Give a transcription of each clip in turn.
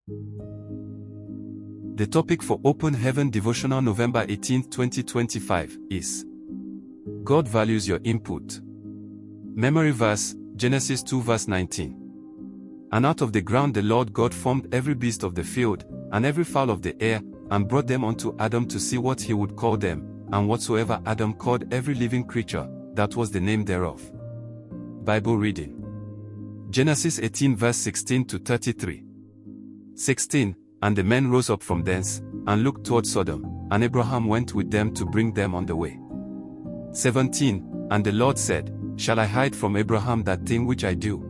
The topic for Open Heaven Devotional November 18, 2025 is God values your input. Memory verse, Genesis 2 verse 19. And out of the ground the Lord God formed every beast of the field, and every fowl of the air, and brought them unto Adam to see what he would call them, and whatsoever Adam called every living creature, that was the name thereof. Bible reading. Genesis 18 verse 16 to 33. 16. And the men rose up from thence, and looked toward Sodom, and Abraham went with them to bring them on the way. 17. And the Lord said, Shall I hide from Abraham that thing which I do?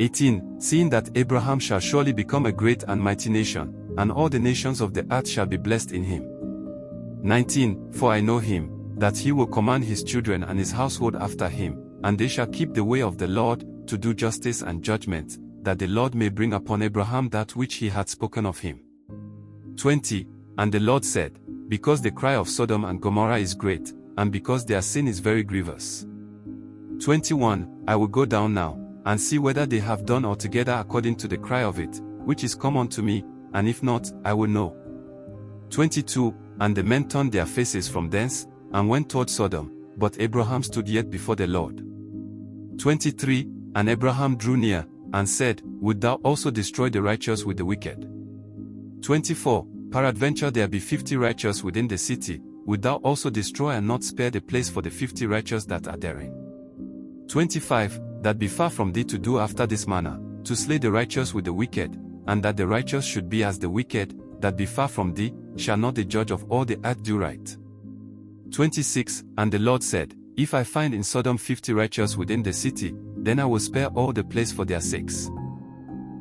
18. Seeing that Abraham shall surely become a great and mighty nation, and all the nations of the earth shall be blessed in him. 19. For I know him, that he will command his children and his household after him, and they shall keep the way of the Lord, to do justice and judgment, that the Lord may bring upon Abraham that which he had spoken of him. 20. And the Lord said, Because the cry of Sodom and Gomorrah is great, and because their sin is very grievous. 21. I will go down now, and see whether they have done altogether according to the cry of it, which is come unto me, and if not, I will know. 22. And the men turned their faces from thence, and went toward Sodom, but Abraham stood yet before the Lord. 23. And Abraham drew near, and said, Would thou also destroy the righteous with the wicked? 24. Peradventure there be 50 righteous within the city, would thou also destroy and not spare the place for the 50 righteous that are therein? 25. That be far from thee to do after this manner, to slay the righteous with the wicked, and that the righteous should be as the wicked, that be far from thee, shall not the judge of all the earth do right? 26. And the Lord said, If I find in Sodom 50 righteous within the city, then I will spare all the place for their sakes.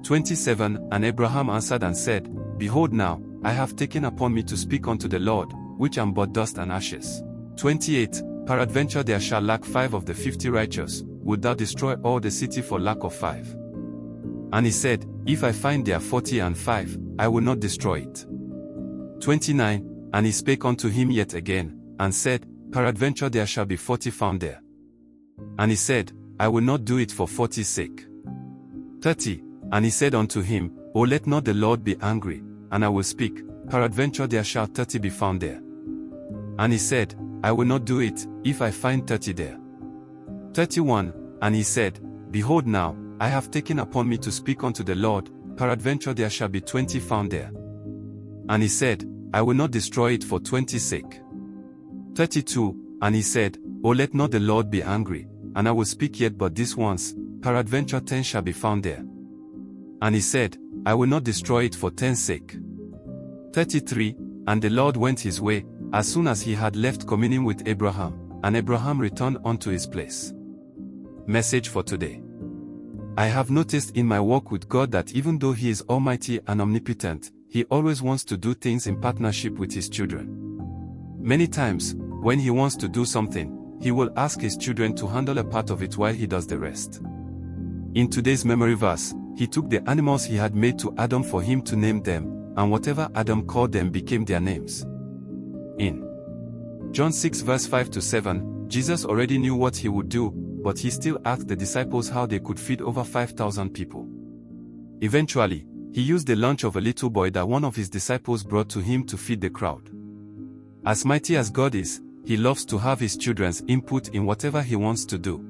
27. And Abraham answered and said, Behold now, I have taken upon me to speak unto the Lord, which am but dust and ashes. 28. Peradventure there shall lack 5 of the 50 righteous, would thou destroy all the city for lack of 5? And he said, If I find there 40 and 5, I will not destroy it. 29. And he spake unto him yet again, and said, Peradventure there shall be 40 found there. And he said, I will not do it for 40's sake. 30. And he said unto him, O let not the Lord be angry, and I will speak, peradventure there shall 30 be found there. And he said, I will not do it, if I find 30 there. 31. And he said, Behold now, I have taken upon me to speak unto the Lord, peradventure there shall be 20 found there. And he said, I will not destroy it for 20's sake. 32. And he said, O let not the Lord be angry, and I will speak yet but this once, peradventure 10 shall be found there. And he said, I will not destroy it for 10's sake. 33. And the Lord went his way, as soon as he had left communing with Abraham, and Abraham returned unto his place. Message for today. I have noticed in my walk with God that even though he is almighty and omnipotent, he always wants to do things in partnership with his children. Many times, when he wants to do something, he will ask his children to handle a part of it while he does the rest. In today's memory verse, he took the animals he had made to Adam for him to name them, and whatever Adam called them became their names. In John 6 verse 5 to 7, Jesus already knew what he would do, but he still asked the disciples how they could feed over 5,000 people. Eventually, he used the lunch of a little boy that one of his disciples brought to him to feed the crowd. As mighty as God is, he loves to have his children's input in whatever he wants to do.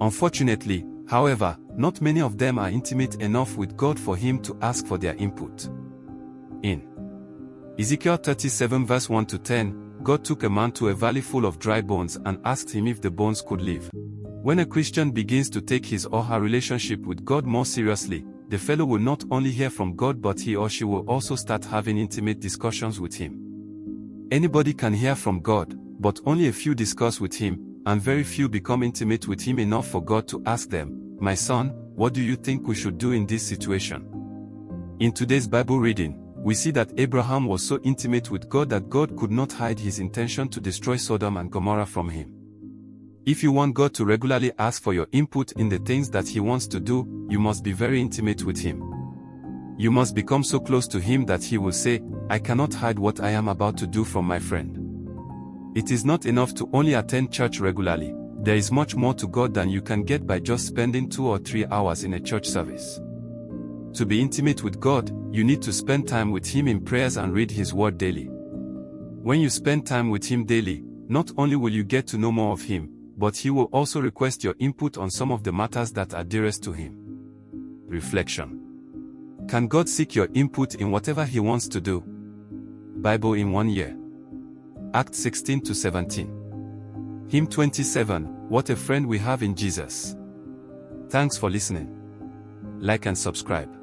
Unfortunately, however, not many of them are intimate enough with God for him to ask for their input. In Ezekiel 37 verse 1 to 10, God took a man to a valley full of dry bones and asked him if the bones could live. When a Christian begins to take his or her relationship with God more seriously, the fellow will not only hear from God but he or she will also start having intimate discussions with him. Anybody can hear from God, but only a few discuss with him, and very few become intimate with him enough for God to ask them, My son, what do you think we should do in this situation? In today's Bible reading, we see that Abraham was so intimate with God that God could not hide his intention to destroy Sodom and Gomorrah from him. If you want God to regularly ask for your input in the things that he wants to do, you must be very intimate with him. You must become so close to him that he will say, I cannot hide what I am about to do from my friend. It is not enough to only attend church regularly. There is much more to God than you can get by just spending 2 or 3 hours in a church service. To be intimate with God, you need to spend time with Him in prayers and read His Word daily. When you spend time with Him daily, not only will you get to know more of Him, but He will also request your input on some of the matters that are dearest to Him. Reflection. Can God seek your input in whatever He wants to do? Bible in 1 year. Acts 16-17. Hymn 27, What a friend we have in Jesus. Thanks for listening. Like and subscribe.